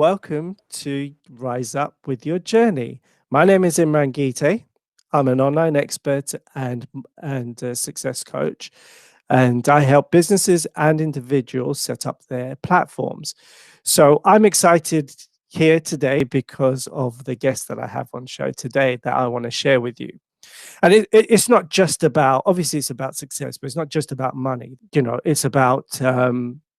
welcome to Rise Up with Your Journey. My name is Imran Gite. I'm an online expert and a success coach, and I help businesses and individuals set up their platforms. So I'm excited here today because of the guest that I have on show today that I want to share with you. And it's not just about, obviously it's about success, but it's not just about money. It's about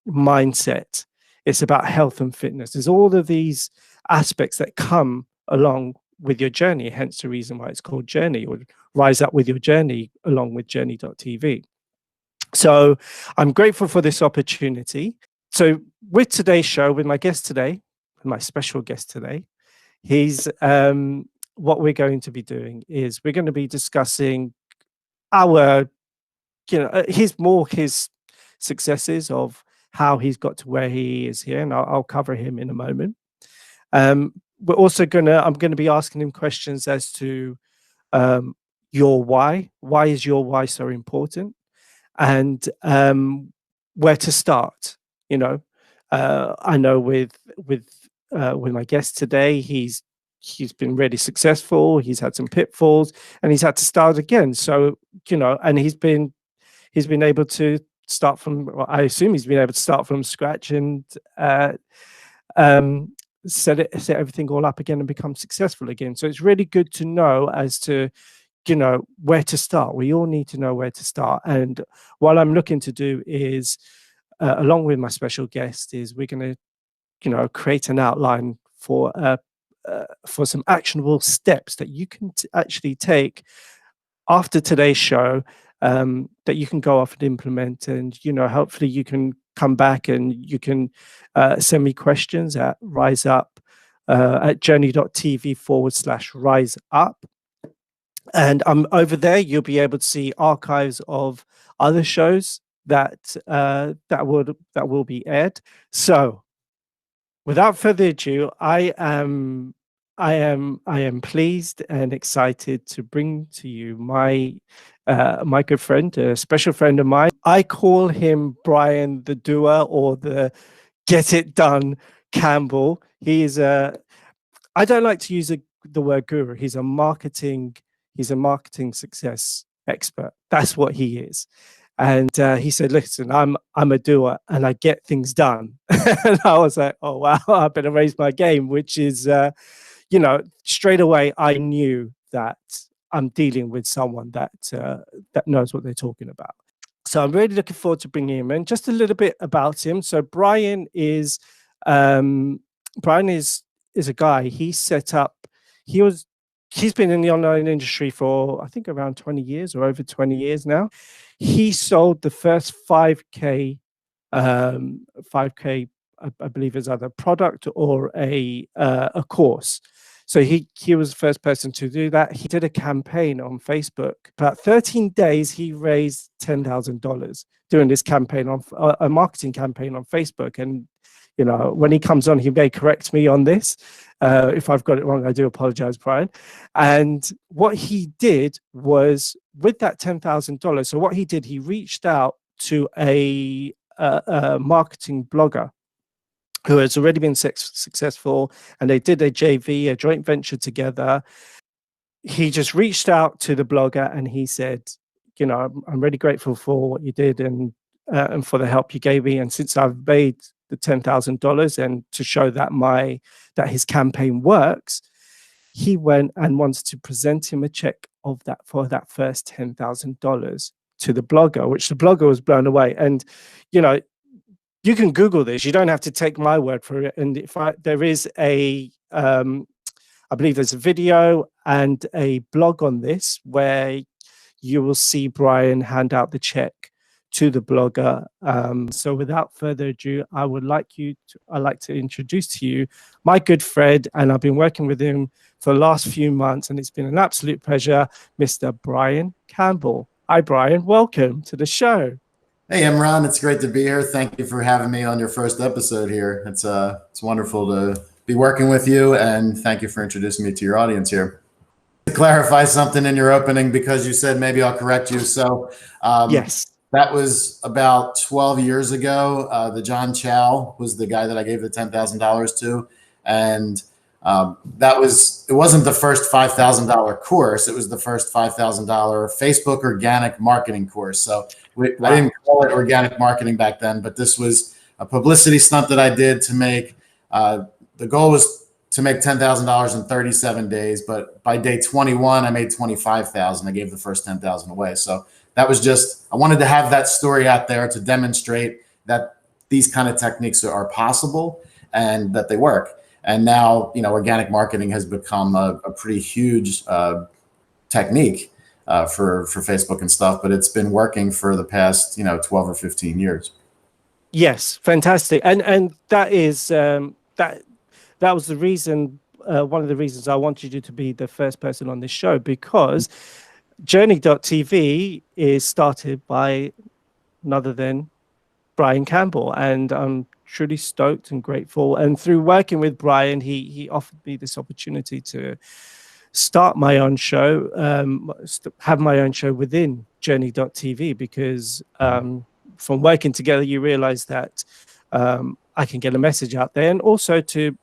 mindset. It's about health and fitness. There's all of these aspects that come along with your journey, hence the reason why it's called Journey, or Rise Up with Your Journey along with Journey.tv. So I'm grateful for this opportunity. So with today's show, with my guest today, with my special guest today, he's what we're going to be doing is we're going to be discussing our, his successes of how he's got to where he is here, and I'll cover him in a moment. We're also I'm going to be asking him questions as to your why. Why is your why so important? And where to start. I know with my guest today, he's been really successful. He's had some pitfalls, and he's had to start again. So and he's been able to start from. Well, I assume he's been able to start from scratch and set everything all up again and become successful again. So it's really good to know as to where to start. We all need to know where to start. And what I'm looking to do is, along with my special guest, is we're going to create an outline for some actionable steps that you can actually take after today's show, that you can go off and implement. And hopefully you can come back and you can send me questions at RiseUp at journey.tv/rise up. And over there, you'll be able to see archives of other shows that will be aired. So, without further ado, I am pleased and excited to bring to you my good friend, a special friend of mine. I call him Brian the Doer, or the Get It Done Campbell. He is I don't like to use the word guru. He's a marketing success expert. That's what he is. And he said, listen, I'm a doer and I get things done. And I was like, oh, wow, I better raise my game, which is, straight away, I knew that I'm dealing with someone that knows what they're talking about. So I'm really looking forward to bringing him in. Just a little bit about him. So Brian is a guy. He's been in the online industry for, I think, around 20 years or over 20 years now. He sold the first 5K, I believe, is either a product or a course. So he was the first person to do that. He did a campaign on Facebook. About 13 days, he raised $10,000 doing this campaign on a marketing campaign on Facebook. And when he comes on, he may correct me on this. If I've got it wrong, I do apologize, Brian. And what he did was, with that $10,000, so what he did, he reached out to a marketing blogger who has already been successful, and they did a JV, a joint venture together. He just reached out to the blogger and he said, I'm really grateful for what you did and for the help you gave me. And since I've made the $10,000 and to show that his campaign works, he went and wanted to present him a check for that first $10,000 to the blogger, which the blogger was blown away. And you can Google this. You don't have to take my word for it. And there is I believe there's a video and a blog on this where you will see Brian hand out the check to the blogger. So without further ado, I'd like to introduce to you my good friend, and I've been working with him for the last few months, and it's been an absolute pleasure, Mr. Brian Campbell. Hi, Brian. Welcome to the show. Hey, Imran. It's great to be here. Thank you for having me on your first episode here. It's wonderful to be working with you, and thank you for introducing me to your audience here. To clarify something in your opening, because you said maybe I'll correct you. So yes. That was about 12 years ago. The John Chow was the guy that I gave the $10,000 to. And it wasn't the first $5,000 course. It was the first $5,000 Facebook organic marketing course. So I didn't call it organic marketing back then, but this was a publicity stunt that I did to make, the goal was to make $10,000 in 37 days. But by day 21, I made 25,000. I gave the first 10,000 away. So that was just, I wanted to have that story out there to demonstrate that these kind of techniques are possible and that they work. And now, organic marketing has become a pretty huge technique for Facebook and stuff, but it's been working for the past, 12 or 15 years. Yes, fantastic. And that is that was the reason, one of the reasons I wanted you to be the first person on this show, because Jurni.tv is started by none other than Brian Campbell, and I'm truly stoked and grateful. And through working with Brian, he offered me this opportunity to start my own show, have my own show within Jurni.tv, because from working together, you realize that I can get a message out there, and also to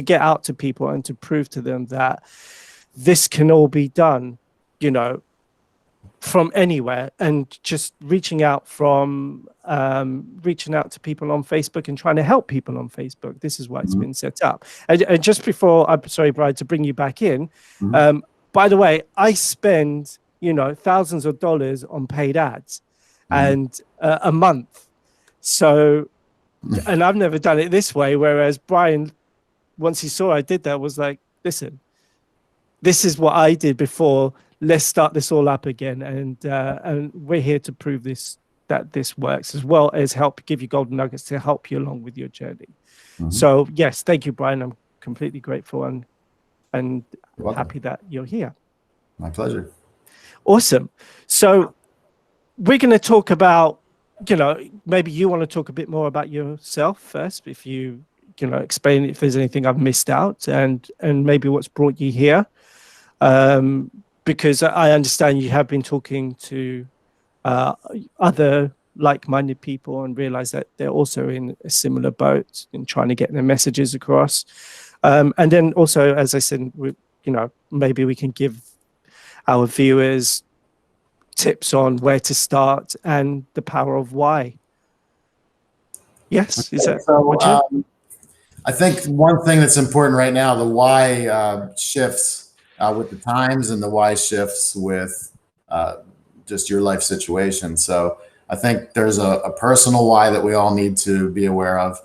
get out to people and to prove to them that this can all be done, from anywhere, and just reaching out to people on Facebook and trying to help people on Facebook. This is why it's been set up. And just before, I'm sorry, Brian, to bring you back in. By the way, I spend thousands of dollars on paid ads and a month. So, and I've never done it this way. Whereas Brian, once he saw I did that, was like, listen, this is what I did before. Let's start this all up again, and we're here to prove that this works, as well as help give you golden nuggets to help you along with your journey. So yes, thank you, Brian. I'm completely grateful and happy that you're here. My pleasure. Awesome. So we're going to talk about, maybe you want to talk a bit more about yourself first, if you explain if there's anything I've missed out, and maybe what's brought you here. Because I understand you have been talking to other like-minded people and realize that they're also in a similar boat in trying to get their messages across. And then also, as I said, maybe we can give our viewers tips on where to start and the power of why. Yes, is that so? I think one thing that's important right now, the why shifts with the times, and the why shifts with just your life situation. So I think there's a personal why that we all need to be aware of.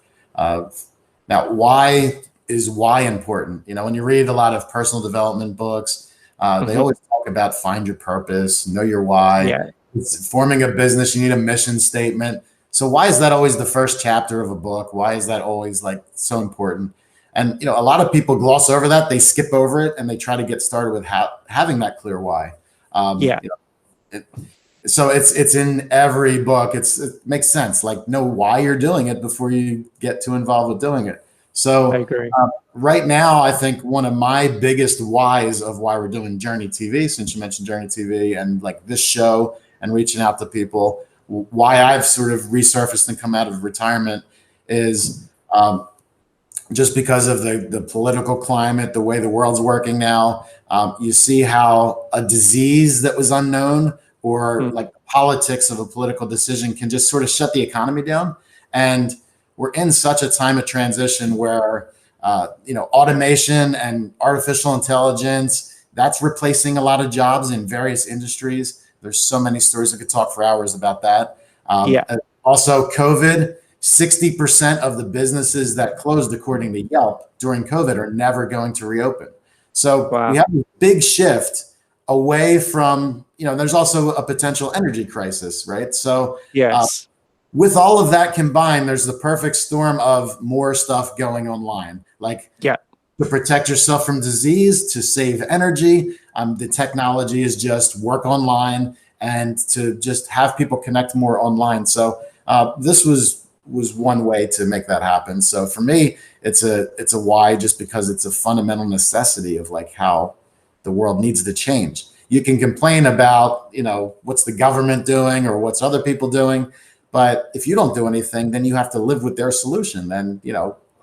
Now, why is why important? When you read a lot of personal development books, they always talk about find your purpose, know your why. Yeah. It's forming a business, you need a mission statement. So why is that always the first chapter of a book? Why is that always so important? And a lot of people gloss over that. They skip over it and they try to get started with having that clear why. So it's in every book. It makes sense. Know why you're doing it before you get too involved with doing it. So I agree. Right now, I think one of my biggest whys of why we're doing Jurni TV, since you mentioned Jurni TV and this show and reaching out to people, why I've sort of resurfaced and come out of retirement is just because of the political climate, the way the world's working now. You see how a disease that was unknown, or the politics of a political decision, can just sort of shut the economy down. And we're in such a time of transition where, automation and artificial intelligence, that's replacing a lot of jobs in various industries. There's so many stories. I could talk for hours about that. Also, COVID, 60% of the businesses that closed, according to Yelp, during COVID are never going to reopen. So we have a big shift away from, there's also a potential energy crisis, right? So with all of that combined, there's the perfect storm of more stuff going online, to protect yourself from disease, to save energy. The technology is just work online and to just have people connect more online. So this was one way to make that happen. So for me, it's a why, just because it's a fundamental necessity of how the world needs to change. You can complain about, what's the government doing or what's other people doing, but if you don't do anything, then you have to live with their solution. Then,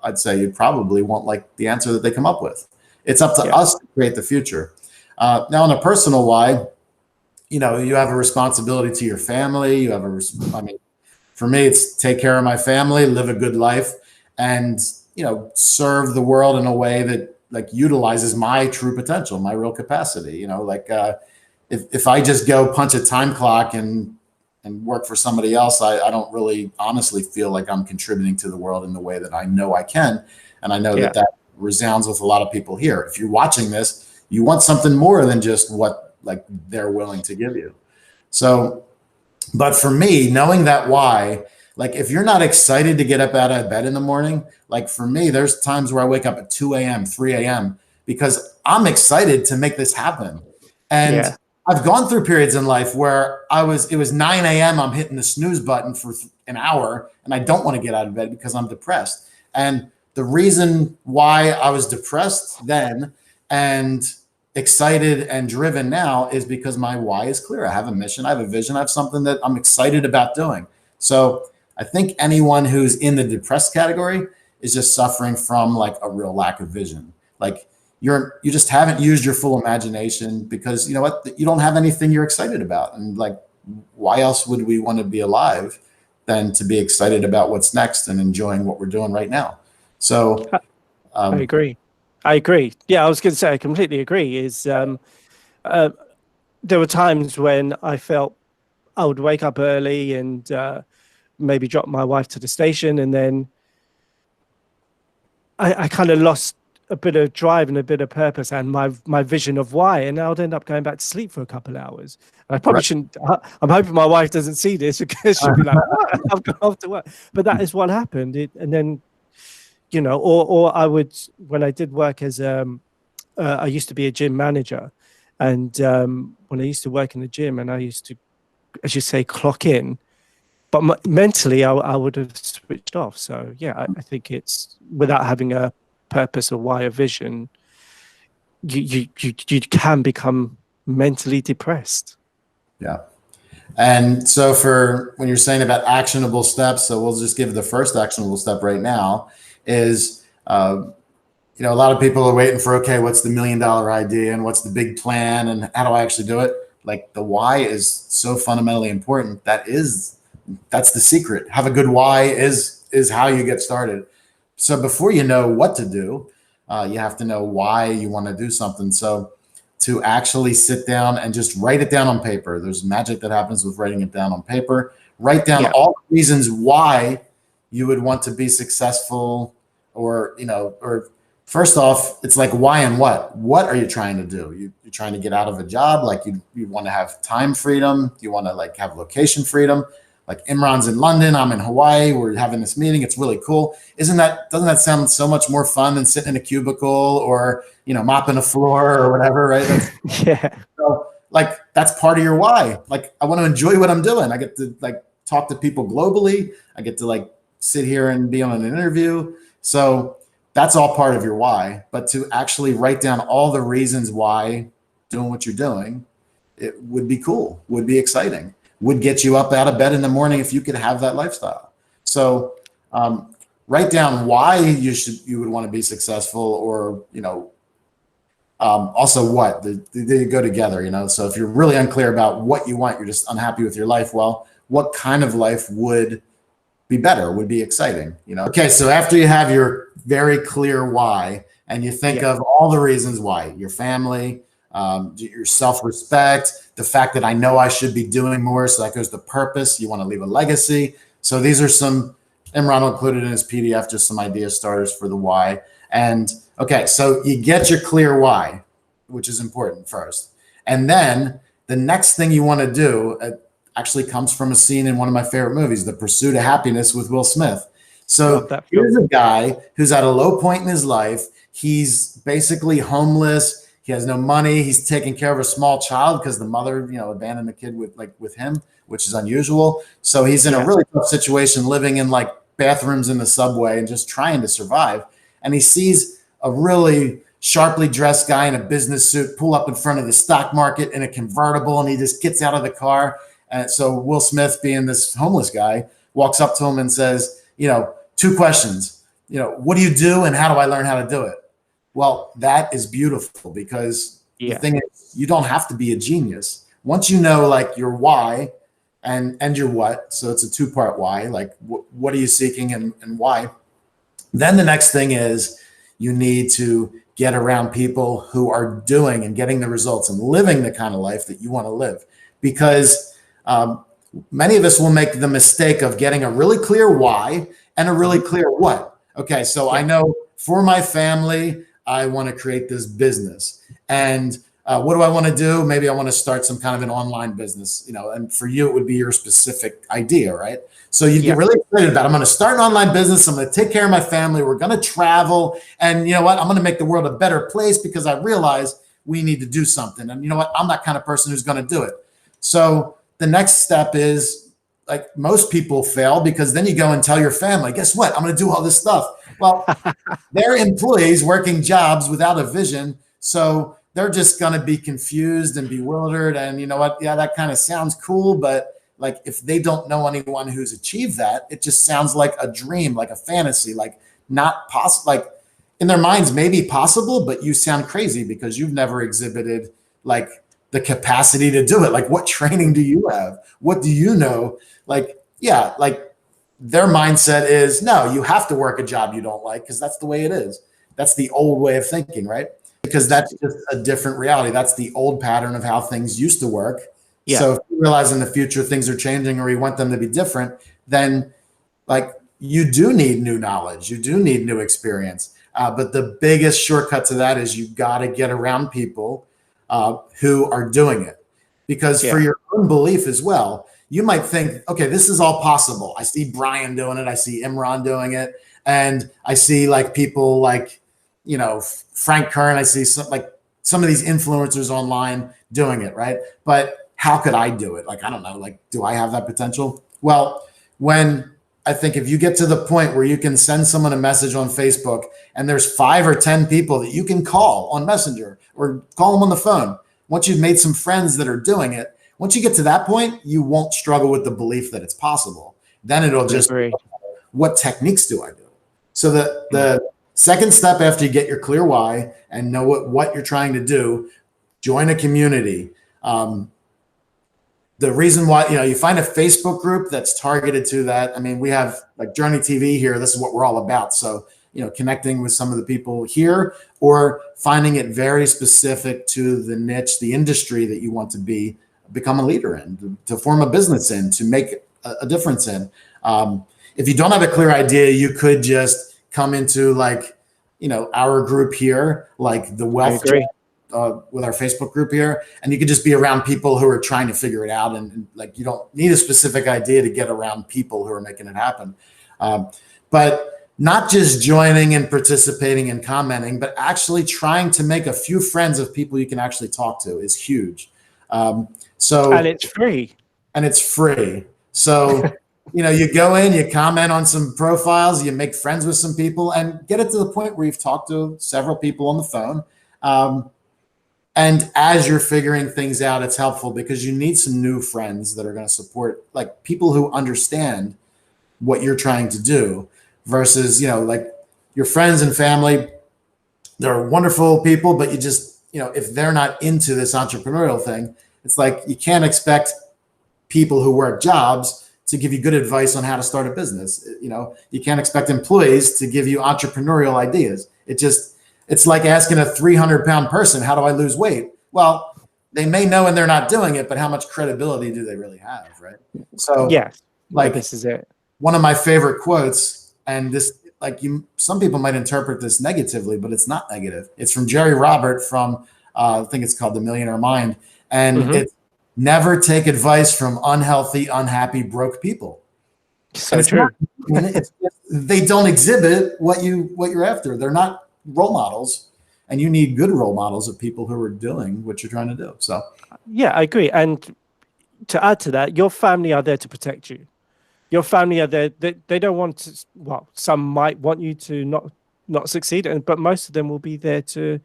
I'd say you probably won't like the answer that they come up with. It's up to us to create the future. Now, on a personal why, you know, you have a responsibility to your family. You have I mean, for me, it's take care of my family, live a good life, and, you know, serve the world in a way that like utilizes my true potential, my real capacity. You know, like if I just go punch a time clock and work for somebody else, I don't really honestly feel like I'm contributing to the world in the way that I know I can. And I know that resounds with a lot of people here. If you're watching this, you want something more than just what like they're willing to give you. So, but for me, knowing that why, like if you're not excited to get up out of bed in the morning, like for me, there's times where I wake up at 2 a.m., 3 a.m. because I'm excited to make this happen. And I've gone through periods in life where it was 9 a.m. I'm hitting the snooze button for an hour and I don't want to get out of bed because I'm depressed. And the reason why I was depressed then and excited and driven now is because my why is clear. I have a mission, I have a vision, I have something that I'm excited about doing. So I think anyone who's in the depressed category is just suffering from like a real lack of vision. Like you just haven't used your full imagination because you know what, you don't have anything you're excited about. And like, why else would we want to be alive than to be excited about what's next and enjoying what we're doing right now? So I agree. Yeah, I was going to say, I completely agree. There were times when I felt I would wake up early and maybe drop my wife to the station, and then I kind of lost a bit of drive and a bit of purpose and my vision of why, and I would end up going back to sleep for a couple of hours. I probably shouldn't. I'm hoping my wife doesn't see this because she'll be like, "What? I've gone off to work." But that is what happened. And then, you know, or I would, when I did work as I used to be a gym manager, and when I used to work in the gym, and I used to, as you say, clock in, but mentally I would have switched off. So yeah, I think it's without having a purpose or why, a vision, you can become mentally depressed. Yeah. And so for when you're saying about actionable steps, so we'll just give the first actionable step right now is, you know, a lot of people are waiting for, okay, what's the $1 million idea and what's the big plan and how do I actually do it? Like the why is so fundamentally important. That's the secret. Have a good why is how you get started. So before you know what to do, you have to know why you want to do something. So to actually sit down and just write it down on paper, there's magic that happens with writing it down on paper. Write down all the reasons why you would want to be successful, or, you know, or first off, it's like why and what. What are you trying to do? You're trying to get out of a job, like you want to have time freedom. You want to like have location freedom. Like Imran's in London, I'm in Hawaii, we're having this meeting, it's really cool. Doesn't that sound so much more fun than sitting in a cubicle or, you know, mopping a floor or whatever, right? So like that's part of your why. Like I want to enjoy what I'm doing. I get to like talk to people globally. I get to like sit here and be on an interview. So that's all part of your why. But to actually write down all the reasons why doing what you're doing, it would be cool, would be exciting, would get you up out of bed in the morning if you could have that lifestyle. So write down why you would want to be successful, or, you know, also what they go together, you know. So if you're really unclear about what you want, you're just unhappy with your life, well, what kind of life would be better, would be exciting, you know? Okay, so after you have your very clear why and you think of all the reasons why, your family, your self-respect, the fact that I know I should be doing more, so that goes to purpose, you want to leave a legacy. So these are some, Imran included in his PDF, just some idea starters for the why. And okay, so you get your clear why, which is important first. And then the next thing you want to do actually comes from a scene in one of my favorite movies, The Pursuit of Happiness with Will Smith. So here's a guy who's at a low point in his life. He's basically homeless. He has no money. He's taking care of a small child because the mother, you know, abandoned the kid with him, which is unusual. So he's in a really tough situation, living in like bathrooms in the subway and just trying to survive. And he sees a really sharply dressed guy in a business suit pull up in front of the stock market in a convertible, and he just gets out of the car. And so Will Smith, being this homeless guy, walks up to him and says, you know, 2 questions. what do you do and how do I learn how to do it? Well, that is beautiful, because the thing is, you don't have to be a genius. Once you know like your why and your what, so it's a two-part why, like what are you seeking and why, then the next thing is you need to get around people who are doing and getting the results and living the kind of life that you want to live. Because many of us will make the mistake of getting a really clear why and a really clear what. Okay, so I know for my family, I want to create this business. And what do I want to do? Maybe I want to start some kind of an online business, and for you, it would be your specific idea, right? So you get really excited about, I'm going to start an online business. I'm going to take care of my family. We're going to travel. And you know what? I'm going to make the world a better place because I realize we need to do something. And you know what? I'm that kind of person who's going to do it. So the next step is, like, most people fail because then you go and tell your family, guess what? I'm going to do all this stuff. Well, they're employees working jobs without a vision. So they're just going to be confused and bewildered. And you know what? Yeah, that kind of sounds cool. But like, if they don't know anyone who's achieved that, it just sounds like a dream, like a fantasy, like not possible, like in their minds, maybe possible, but you sound crazy because you've never exhibited like the capacity to do it. Like, what training do you have? What do you know? Like, yeah, like their mindset is, no, you have to work a job you don't like because that's the way it is. That's the old way of thinking, right? Because that's just a different reality. That's the old pattern of how things used to work. Yeah. So if you realize in the future things are changing or you want them to be different, then like you do need new knowledge. You do need new experience. But the biggest shortcut to that is you got to get around people who are doing it. Because for your own belief as well, you might think, okay, this is all possible. I see Brian doing it. I see Imran doing it. And I see like people like, Frank Kern. I see some of these influencers online doing it, right? But how could I do it? Like, I don't know. Like, do I have that potential? Well, I think if you get to the point where you can send someone a message on Facebook and there's 5 or 10 people that you can call on Messenger or call them on the phone, once you've made some friends that are doing it, once you get to that point, you won't struggle with the belief that it's possible. Then it'll just, what techniques do I do? So the second step after you get your clear why and know what you're trying to do, join a community. The reason why, you find a Facebook group that's targeted to that. I mean, we have like Jurni TV here. This is what we're all about. So, connecting with some of the people here or finding it very specific to the niche, the industry that you want to become a leader in, to form a business in, to make a difference in. If you don't have a clear idea, you could just come into like, our group here, like the Wealth with our Facebook group here, and you could just be around people who are trying to figure it out. And like, you don't need a specific idea to get around people who are making it happen. But not just joining and participating and commenting, but actually trying to make a few friends of people you can actually talk to is huge. And it's free. So, you go in, you comment on some profiles, you make friends with some people and get it to the point where you've talked to several people on the phone. And as you're figuring things out, it's helpful because you need some new friends that are going to support, like people who understand what you're trying to do versus, like your friends and family, they're wonderful people, but you just, if they're not into this entrepreneurial thing, it's like you can't expect people who work jobs to give you good advice on how to start a business. You can't expect employees to give you entrepreneurial ideas. It's like asking a 300-pound person, how do I lose weight? Well, they may know and they're not doing it, but how much credibility do they really have, right? So like this is it. One of my favorite quotes, and this, like some people might interpret this negatively, but it's not negative. It's from Jerry Robert from, I think it's called The Millionaire Mind. And it's never take advice from unhealthy, unhappy, broke people. So true. They don't exhibit what you're after. They're not role models, and you need good role models of people who are doing what you're trying to do. So yeah, I agree. And to add to that, your family are there to protect you. Your family are there. They don't want to, well, some might want you to not succeed, but most of them will be there to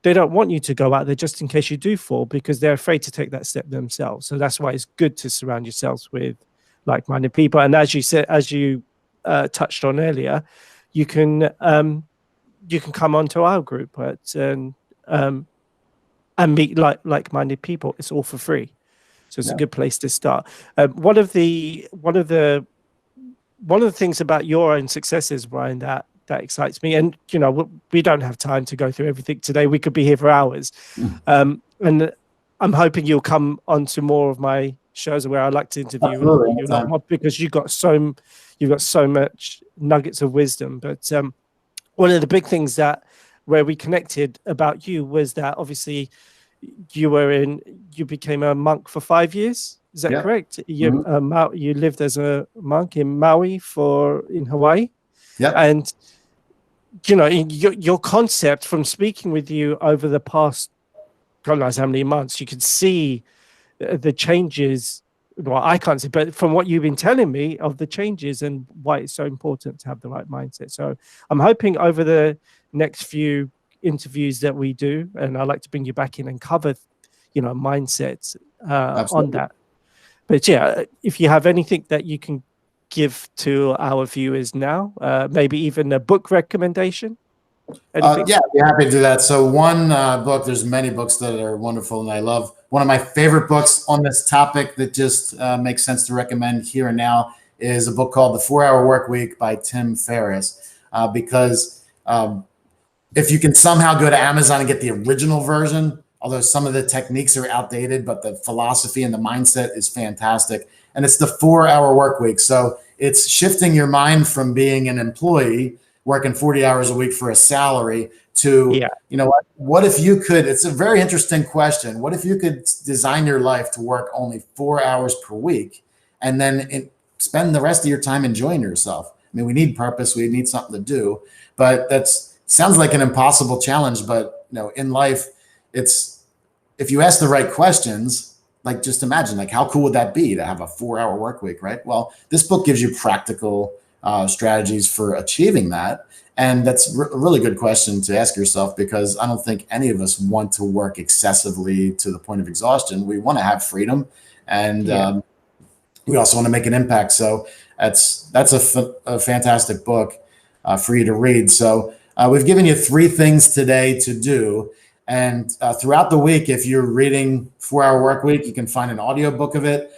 they don't want you to go out there just in case you do fall, because they're afraid to take that step themselves. So that's why it's good to surround yourselves with like-minded people. And as you said, as you touched on earlier, you can come onto our group and meet like-minded people. It's all for free, so it's a good place to start. One of the things about your own successes, Brian, that excites me, and we don't have time to go through everything today. We could be here for hours, and I'm hoping you'll come onto more of my shows where I like to interview you a lot more, because you've got so much nuggets of wisdom. But one of the big things where we connected about you was that obviously you became a monk for 5 years. Is that correct? You lived as a monk in Maui in Hawaii. Yeah. And your concept, from speaking with you over the past God knows how many months, you could see the changes. Well, I can't see, but from what you've been telling me of the changes and why it's so important to have the right mindset. So I'm hoping over the next few interviews that we do, and I'd like to bring you back in and cover, mindsets on that. But yeah, if you have anything that you can give to our viewers now, maybe even a book recommendation. Yeah, I'd be happy to do that. So one book, there's many books that are wonderful and I love. One of my favorite books on this topic that just makes sense to recommend here and now is a book called The 4-Hour Workweek by Tim Ferriss. Because if you can somehow go to Amazon and get the original version, although some of the techniques are outdated, but the philosophy and the mindset is fantastic. And it's the 4-Hour Workweek. So it's shifting your mind from being an employee working 40 hours a week for a salary to, what if you could, it's a very interesting question. What if you could design your life to work only 4 hours per week and then spend the rest of your time enjoying yourself? I mean, we need purpose. We need something to do, but sounds like an impossible challenge. But, in life, if you ask the right questions, like just imagine, like how cool would that be to have a 4-hour work week, right? Well, this book gives you practical strategies for achieving that. And that's a really good question to ask yourself, because I don't think any of us want to work excessively to the point of exhaustion. We want to have freedom, and we also want to make an impact. So that's a fantastic book for you to read. So we've given you 3 things today to do. And throughout the week, if you're reading 4-Hour Work Week, you can find an audiobook of it.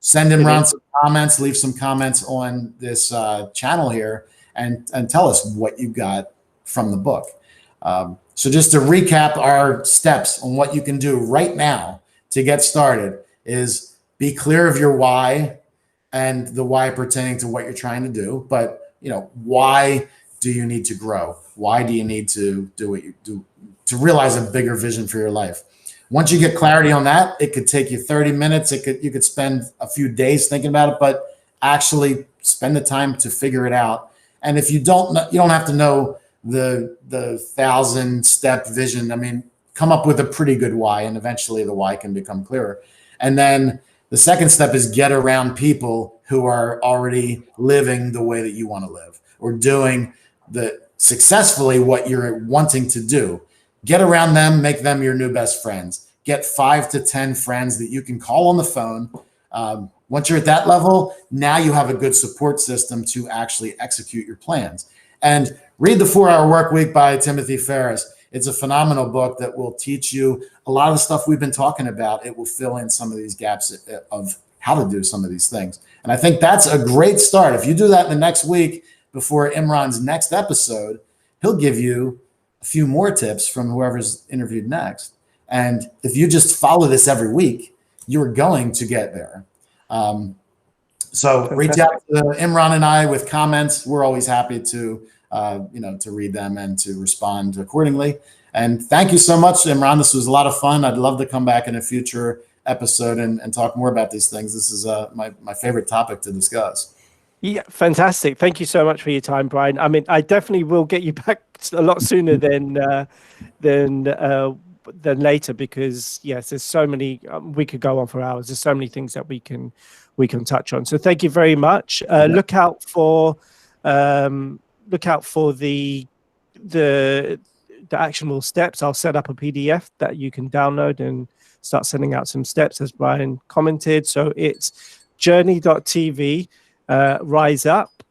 Send him around some comments, leave some comments on this channel here, and tell us what you got from the book. So just to recap our steps on what you can do right now to get started is be clear of your why, and the why pertaining to what you're trying to do. But, why do you need to grow? Why do you need to do what you do to realize a bigger vision for your life? Once you get clarity on that, it could take you 30 minutes. You could spend a few days thinking about it, but actually spend the time to figure it out. And if you don't have to know the 1,000-step vision. I mean, come up with a pretty good why, and eventually the why can become clearer. And then the second step is get around people who are already living the way that you want to live, or doing successfully what you're wanting to do. Get around them, make them your new best friends. Get 5 to 10 friends that you can call on the phone. Once you're at that level, now you have a good support system to actually execute your plans. And read The 4-Hour Workweek by Timothy Ferriss. It's a phenomenal book that will teach you a lot of the stuff we've been talking about. It will fill in some of these gaps of how to do some of these things. And I think that's a great start. If you do that in the next week before Imran's next episode, he'll give you a few more tips from whoever's interviewed next. And if you just follow this every week, you're going to get there. So reach out to Imran and I with comments. We're always happy to read them and to respond accordingly. And thank you so much, Imran. This was a lot of fun. I'd love to come back in a future episode and talk more about these things. This is my favorite topic to discuss. Yeah, fantastic. Thank you so much for your time, Brian. I mean, I definitely will get you back a lot sooner than later, because yes, there's so many. We could go on for hours. There's so many things that we can touch on. So thank you very much. Look out for the actionable steps. I'll set up a PDF that you can download and start sending out some steps, as Brian commented. So it's Jurni.tv. Rise Up,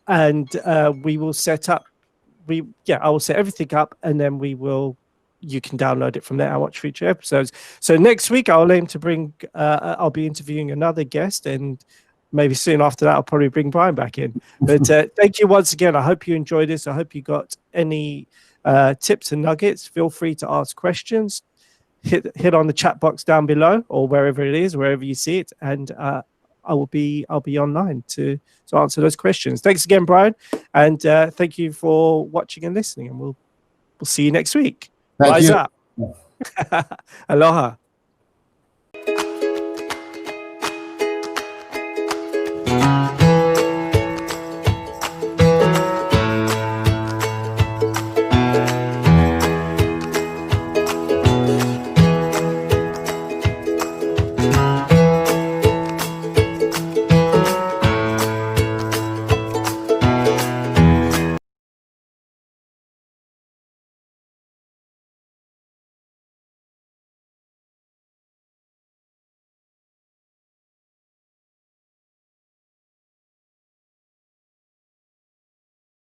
and we will set up. I will set everything up, and then you can download it from there and watch future episodes. So next week I'll aim to bring. I'll be interviewing another guest, and maybe soon after that I'll probably bring Brian back in. But thank you once again. I hope you enjoyed this. I hope you got any tips and nuggets. Feel free to ask questions. Hit on the chat box down below, or wherever it is, wherever you see it, and I'll be online to answer those questions. Thanks again, Brian, and thank you for watching and listening. And we'll see you next week. Rise up. Aloha.